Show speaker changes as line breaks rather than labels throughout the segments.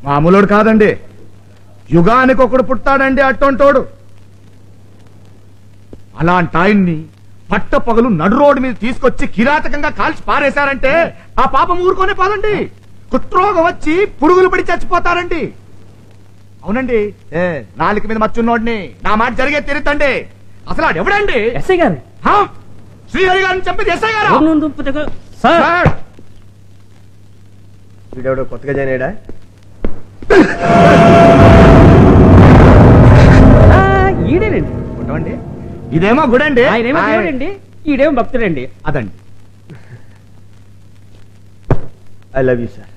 మామూలుడు కాదండి, యుగానికి ఒకడు పుట్టాడండి అట్టోంటోడు. అలాంటి ఆయన్ని పట్ట పగలు నడు రోడ్డు మీద తీసుకొచ్చి కిరాతకంగా కాల్చి పారేశారంటే ఆ పాపం ఊరుకోనే పోదండి. కుట్రోగం వచ్చి పురుగులు పడి చచ్చిపోతారండి. అవునండి, నాలుక మీద మచ్చున్నోడిని నా మాట జరిగే తిరుగుతండి. అసలు ఆడెవడండి?
ఎస్ఐ గారు.
శ్రీహరి గారిని చెప్పేది ఎస్ఐ గారు.
వీడెవడో కొత్తగా జాయిన్ అయ్యాడా?
ఈడేనండి.
ఉంటామండి. ఇదేమో గుడండి,
ఆయనేమో దేవుడండి, ఈడేమో భక్తుడండి.
అదండి.
I love you sir.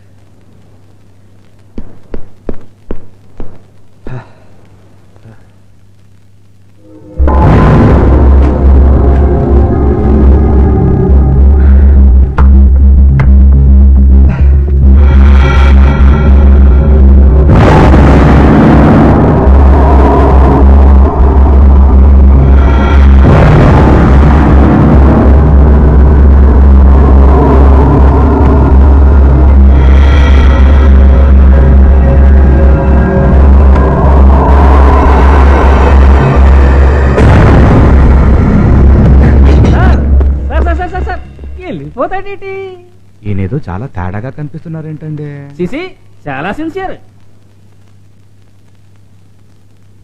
ఈయనేదో చాలా తేడాగా కనిపిస్తున్నారేంటండి?
సిసి చాలా సిన్సియర్.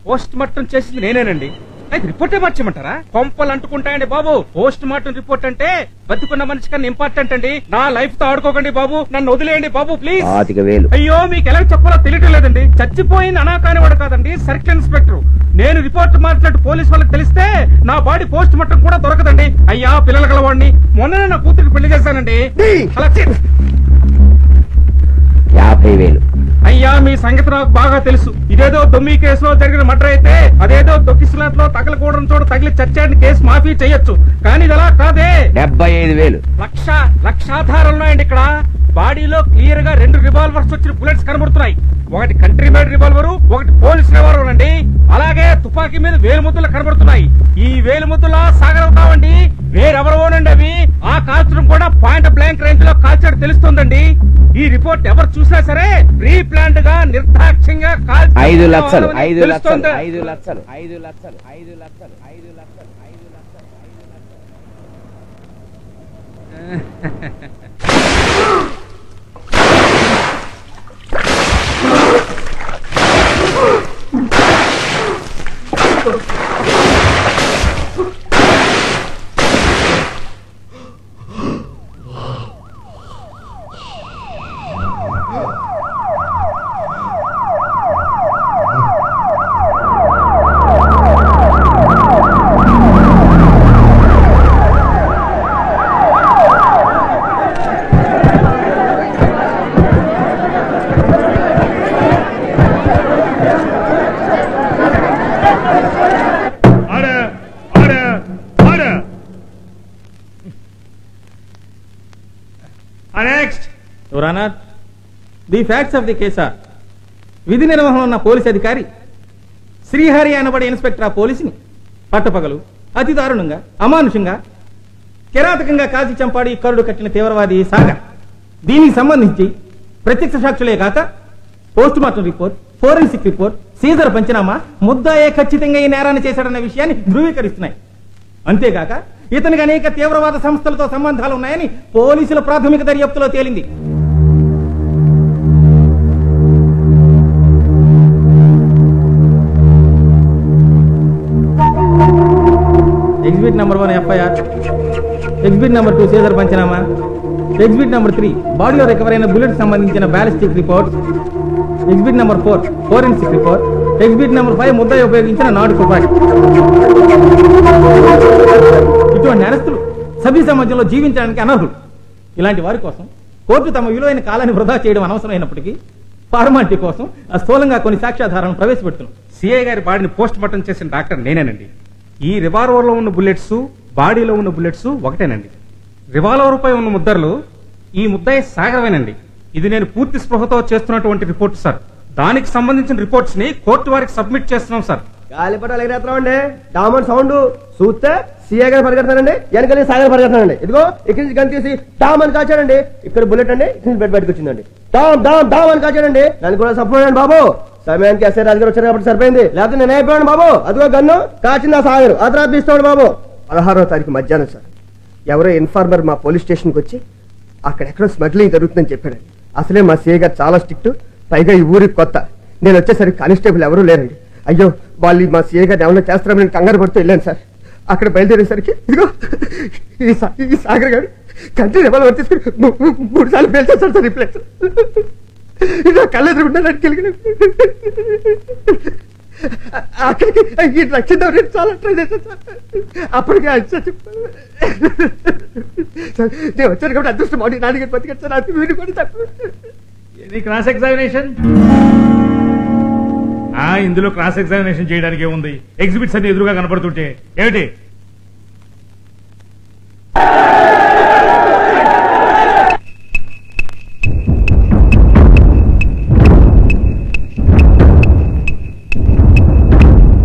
పోస్ట్ మార్టం చేసింది నేనేనండి. అయితే రిపోర్టే మార్చమంటారా? కొంపలు అంటుకుంటాయండి బాబు. పోస్ట్ మార్టం రిపోర్ట్ అంటే బతుకున్న మనిషి కన్నా ఇంపార్టెంట్ అండి. నా లైఫ్ తో ఆడుకోకండి బాబు, నన్ను వదిలేయండి బాబు ప్లీజ్. అయ్యో మీకు ఎలా చెప్పాలో తెలియటం లేదండి. చచ్చిపోయింది అనాకాని వాడు కాదండి, సర్కిల్ ఇన్స్పెక్టర్. నేను రిపోర్ట్ మార్చినట్టు పోలీసు వాళ్ళకి తెలిస్తే నా బాడీ పోస్ట్ మార్టం కూడా దొరకదండి. అయ్యా పిల్లల గలవాడిని మొన్న నా కూతురికి పెళ్లి చేశానండి. అలా
50,000.
అయ్యా మీ సంగతి నాకు బాగా తెలుసు. ఇదేదో దొమ్మి కేసులో జరిగిన మర్డర్ అయితే అదేదో తొక్కిస్లాట్ లో తగలకూడని చోట తగిలి చచ్చాడని కేసు మాఫీ చేయొచ్చు. కానీ ఇది అలా కాదే.
75,000.
లక్షాధారాలు ఉన్నాయండి ఇక్కడ. బాడీలో క్లియర్ గా 2 రివాల్వర్స్ వచ్చిన బుల్లెట్స్ కనబడుతున్నాయి. ఒకటి కంట్రీ మేడ్ రివాల్వర్, ఒకటి పోలీస్ రివాల్వర్ అండి. అలాగే తుపాకీ మీద వేలుముద్దులు కనబడుతున్నాయి. ఈ వేలుముద్దులా సాగరవుతామండి. వేరెవరోనండి అవి. ఆ కాల్చడం కూడా పాయింట్ బ్లాంక్ రేంజ్ లో కాల్చాడు తెలుస్తుందండి. ఈ రిపోర్ట్ ఎవరు చూసినా సరే ప్రీ ప్లాన్డ్ గా నిర్దాక్ష్యంగా
5 లక్షలు.
The facts of the case are విధి నిర్వహణ ఉన్న పోలీస్ అధికారి శ్రీహరి అనబడే ఇన్స్పెక్టర్ ఆ పోలీసుని పట్టపగలు అతి దారుణంగా అమానుషంగా కిరాతకంగా కాల్చి చంపాడు ఈ కరుడు కట్టిన తీవ్రవాది సాగర్. దీనికి సంబంధించి ప్రత్యక్ష సాక్షులే కాక post mortem report, forensic report, seizure panchanama ముద్దాయే ఖచ్చితంగా ఈ నేరాన్ని చేశాడన్న విషయాన్ని ధృవీకరిస్తున్నాయి. అంతేగాక ఇతనికి అనేక తీవ్రవాద సంస్థలతో సంబంధాలు ఉన్నాయని పోలీసుల ప్రాథమిక దర్యాప్తులో తేలింది. Exhibit number 1 FIR, exhibit number 2 seizure panchanama, exhibit number 3 బాడీలో రికవర్ అయిన బుల్లెట్ సంబంధించిన ballistic report, exhibit number 4 forensic report, exhibit number 5 ముద్దాయి ఉపయోగించిన నాటు తుపాకీ. ఇటువంటి నేరస్తులు సభ్య సమాజంలో జీవించడానికి అనర్హులు. ఇలాంటి వారి కోసం కోర్టు తమ విలువైన కాలాన్ని వృధా చేయడం అవసరమైనప్పటికీ ఫార్మాలిటీ కోసం స్థూలంగా కొన్ని సాక్ష్యాధారాలను ప్రవేశపెడుతున్నాం. సిఐ గారి బాడీని పోస్ట్ మార్టం చేసిన డాక్టర్ నేనేనండి. ఈ రివాల్వర్ లో ఉన్న బుల్లెట్స్ బాడీలో ఉన్న బుల్లెట్స్ ఒకటేనండి. రివాల్వర్ పై ఉన్న ముద్దర్లు ఈ ముద్దాయి సాగరవేనండి. ఇది నేను పూర్తి స్పృహతో చేస్తున్నటువంటి రిపోర్ట్ సార్. దానికి సంబంధించిన రిపోర్ట్స్ ని కోర్టు వారికి సబ్మిట్ చేస్తున్నాం సార్.
గాలిపటాలు ఎగరేస్తామండి డామన్ సౌండ్ చూస్తే సీఏ గారు పరిగెడతానండి వెనకాల సాగర్ పరిగెడతానండి ఇదిగో ఇక్కడి నుంచి గన్ తీసి డామ్ అని కాచాడండి ఇక్కడ బుల్లెట్ అండి ఇక్కడి నుంచి బయటకు వచ్చిందండి డామ్ డామ్ డామ్ అని కాచాడండి దాన్ని కూడా సపోర్ట్ బాబు సమయానికి ఎస్ఐ రాజు గారు వచ్చారు కాబట్టి సరిపోయింది లేకపోతే నేను అయిపోయాను బాబు అదిగో గన్ను కాచింది ఆ సాగర్ ఆ తర్వాత ఇస్తాడు బాబు 16వ తారీఖు మధ్యాహ్నం సార్ ఎవరో ఇన్ఫార్మర్ మా పోలీస్ స్టేషన్కి వచ్చి అక్కడెక్కడో స్మగ్లింగ్ జరుగుతుందని చెప్పాడండి అసలే మా సీఏ గారు చాలా స్ట్రిక్ట్ పైగా ఈ ఊరికి కొత్త నేను వచ్చేసరికి కానిస్టేబుల్ ఎవరూ లేరండి అయ్యో వాళ్ళు మా సీఏ గారిని ఏమన్నా చేస్తారని నేను కంగారు పడుతూ వెళ్ళాను సార్ అక్కడ బయలుదేరేసరికి ఇదిగో ఈ సాగర్ గారు కంట్రీ రివాల్వర్ తీసుకుని 3 సార్లు పేల్చేస్తాడు సార్ ఈ ప్లేస్ ఇలా కళ్ళెదురుకుంటాను కలిగిన అక్కడికి ఈ రక్షిద్దాం నేను చాలా ట్రై చేశాను సార్ అప్పటికే నేను వచ్చాను కాబట్టి అదృష్టం అవును నాన్నగారు బతికాడు సార్ అది వీడు కూడా తక్కువ
క్రాస్ ఎగ్జామినేషన్ ఇందులో క్రాస్ ఎగ్జామినేషన్ చేయడానికి ఏముంది ఎగ్జిబిట్స్ అన్ని ఎదురుగా కనపడుతుంటే ఏమిటి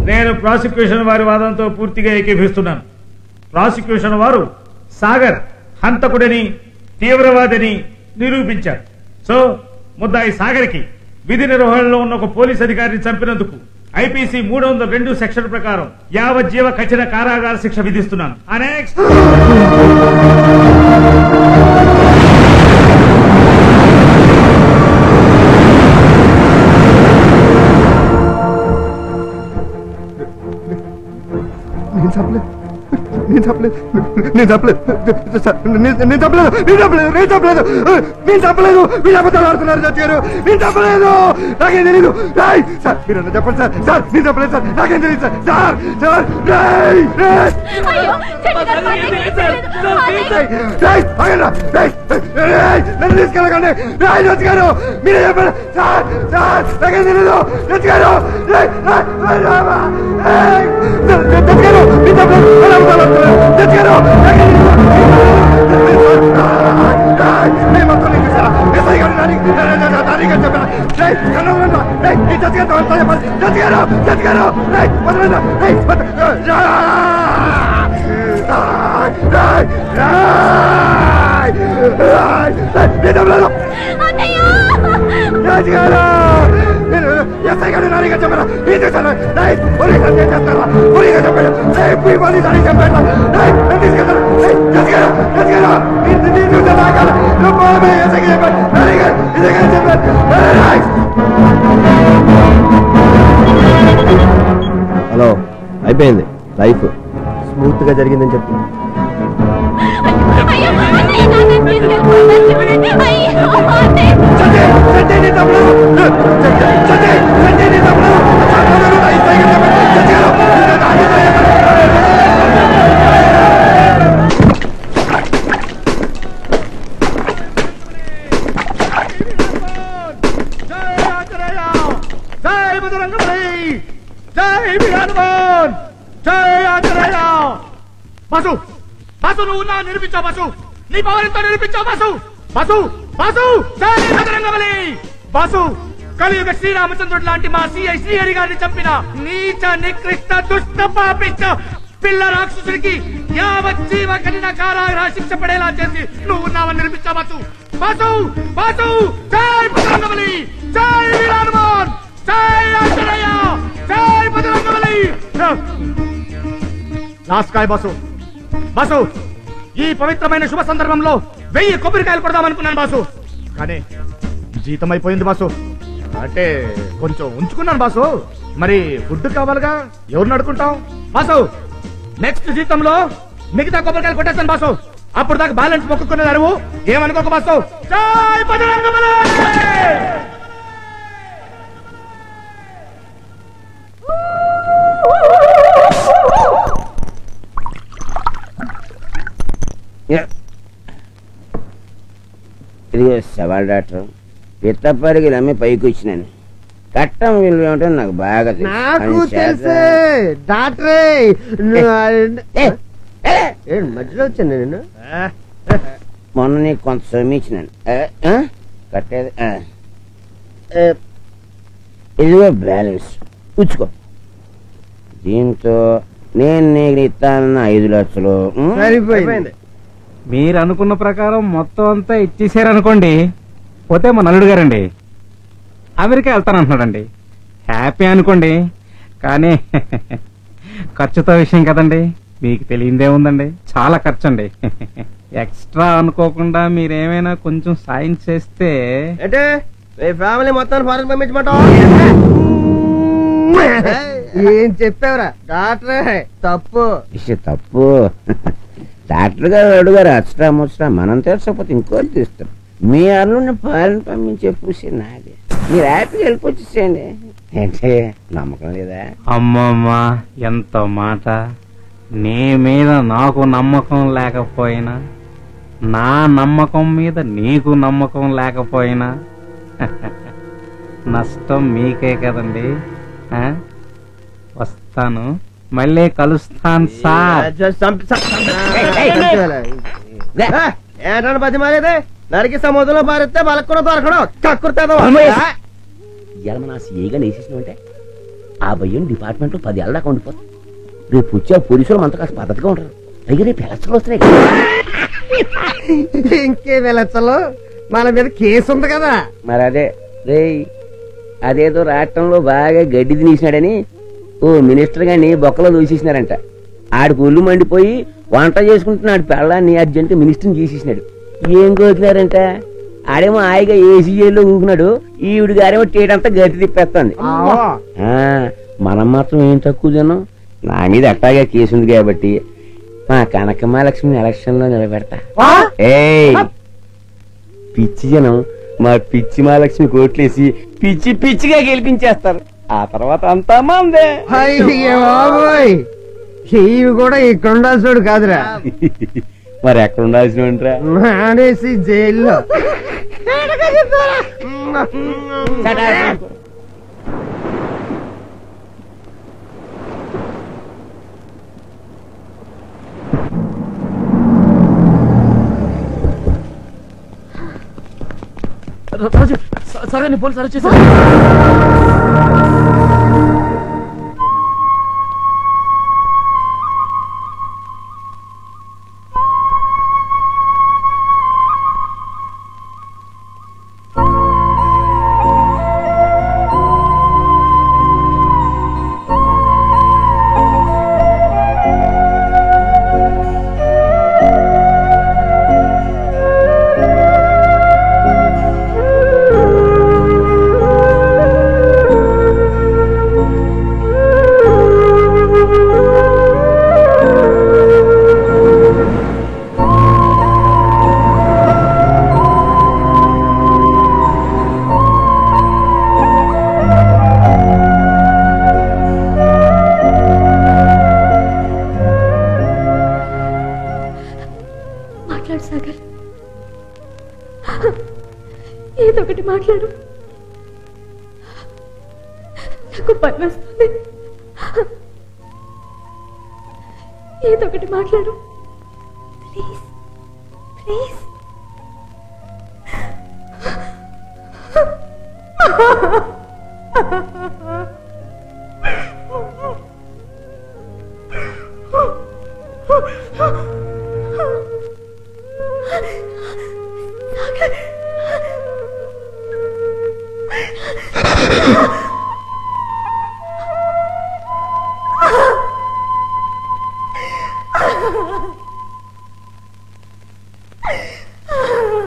నేను ప్రాసిక్యూషన్ వారి వాదనతో పూర్తిగా ఏకీభిస్తున్నాను. ప్రాసిక్యూషన్ వారు సాగర్ హంతకుడని తీవ్రవాదని నిరూపించారు. సో ముద్దాయి సాగర్కి విధి నిర్వహణలో ఉన్న ఒక పోలీస్ అధికారిని చంపినందుకు ఐపీసీ 302 సెక్షన్ ప్రకారం యావజ్జీవ కఠిన కారాగార శిక్ష విధిస్తున్నాను. నెక్స్ట్
హలో అయిపోయింది లైఫ్ స్మూత్ గా జరిగిందని చెప్తున్నా
బాసు బాసు నువ్వు నా నిరూపించావు బాసు నీ పవర్ ఎంతో నిరూపించావు బాసు బాసు బాసు జై బజరంగబలి బాసు కలియుగ శ్రీరామచంద్రుడు లాంటి మా సిఐ శ్రీహరి గారిని చంపిన నీచ నికృష్ట దుష్ట పాపిష్ట పిల్ల రాక్షసుడికి యావజ్జీవ కఠిన కారాగార శిక్ష పడేలా చేసి నువ్వు ఉన్నావని నిరూపించావు బాసు బాసు బాసు జై బజరంగబలి జై వీరహనుమాన్ జై ఆంజనేయ జై బజరంగబలి లాస్ట్ కాయ బాసు బాసు ఈ పవిత్రమైన శుభ సందర్భంలో 1000 కొబ్బరికాయలు కొడదామనుకున్నాను బాసు కానీ జీతం అయిపోయింది బాసు అంటే కొంచెం ఉంచుకున్నాను బాసు మరి ఫుడ్ కావాలిగా ఎవరిని అడుకుంటాం బాసు నెక్స్ట్ జీతంలో మిగతా కొబ్బరికాయలు కొట్టేస్తాను బాసు అప్పుడు దాకా బ్యాలెన్స్ మొక్కుకునేది అరువు ఏమనుకోక బాసు జై బజరంగబలి
ఇదిగో సవాల్ డాక్టర్ పిత్తపరిగిలు అమ్మి పైకి వచ్చినాను కట్టం విలువ ఏమిటో నాకు బాగా
మధ్యలో వచ్చాను నేను
మొన్న నీకు కొంత సొమ్ము ఇచ్చినాను కట్టేది ఇదిగో బ్యాలెన్స్ ఉంచుకో దీంతో నేను నీకు ఇస్తానన్న 5 లక్షలు
సరిపోయింది.
మీరు అనుకున్న ప్రకారం మొత్తం అంతా ఇచ్చేసారనుకోండి, పోతే మా నలుడు గారండి అమెరికా వెళ్తానంటున్నాడండి. హ్యాపీ అనుకోండి, కానీ ఖర్చుతో విషయం కదండి, మీకు తెలియదే ఉందండి, చాలా ఖర్చు అండి. ఎక్స్ట్రా అనుకోకుండా మీరేమైనా కొంచెం సాయం చేస్తే.
అంటే మీ ఫ్యామిలీ మొత్తాన్ని ఫారెన్ పంపించమంటావా? ఏం చెప్పావురా డాక్టరే? తప్పు
తప్పు. డాక్టర్ గారు అడుగారు అచ్చటా ముచ్చటా మనం తెలుసకపోతే ఇంకోటి తీస్తాం. మీ అల్లుడిని పాలన పంపించే పూసి నాది. మీరు హ్యాపీగా వెళ్ళిపోచ్చేసేయండి. అంటే నమ్మకం లేదా?
అమ్మమ్మా, ఎంత మాట. నీ మీద నాకు నమ్మకం లేకపోయినా, నా నమ్మకం మీద నీకు నమ్మకం లేకపోయినా నష్టం మీకే కదండి. వస్తాను, మళ్ళీ కలుస్తాను సార్.
ఏంటంటే పది మారేదే నరికి సముద్రంలో పారిస్తే వాళ్ళకి కూడా దొరకడం కక్కుర్తాదో.
ఇవాళ మన సీఏగా నేసేసినామంటే ఆ భయం డిపార్ట్మెంట్ లో 10 ఏళ్ళ దాకా ఉండిపోతుంది. రేపు వచ్చే పోలీసులు మనతో కాస్త పద్ధతిగా ఉంటారు. పైగా రేపు ఎలక్షన్లు వస్తున్నాయి.
ఇంకే వెళ్ళచ్చలో మన మీద కేసు ఉంది కదా.
మరి అదే రే, అదేదో రాష్ట్రంలో బాగా గడ్డి తినేసినాడని ఓ మినిస్టర్ గాని బొక్కలో దూసేసినారంట. ఆడికి ఒళ్ళు మండిపోయి వంట చేసుకుంటున్నాడు పెళ్ళాన్ని అర్జెంట్ మినిస్టర్ని చేసేసినాడు. ఏం కోరుతున్నారంట? ఆడేమో హాయిగా ఏసీ జైల్లో ఊకున్నాడు, ఈవిడి గారేమో టేటంతా గట్టి తిప్పేస్తుంది. మనం మాత్రం ఏం తక్కువ జనం. నా మీద అట్టాగా కేసు ఉంది కాబట్టి మా కనకమహాలక్ష్మిని ఎలక్షన్ లో నిలబెడతా. ఏయ్ పిచ్చి జనం మా పిచ్చి మహాలక్ష్మి కోట్లేసి పిచ్చి పిచ్చిగా గెలిపించేస్తారు. ఆ తర్వాత అంతా మందే.
ఇవి కూడా ఇక్కడ ఉండాల్సినాడు కాదురా.
మరి ఎక్కడ ఉండాల్సిన
మానేసి జైల్లో.
రాజు, సరే పోలీసు అరెస్ట్ చేశారు.
ఏదో ఒకటి మాట్లాడు, నాకు పని వస్తుంది. ఏదో ఒకటి మాట్లాడు ప్లీజ్ ప్లీజ్. సాగర్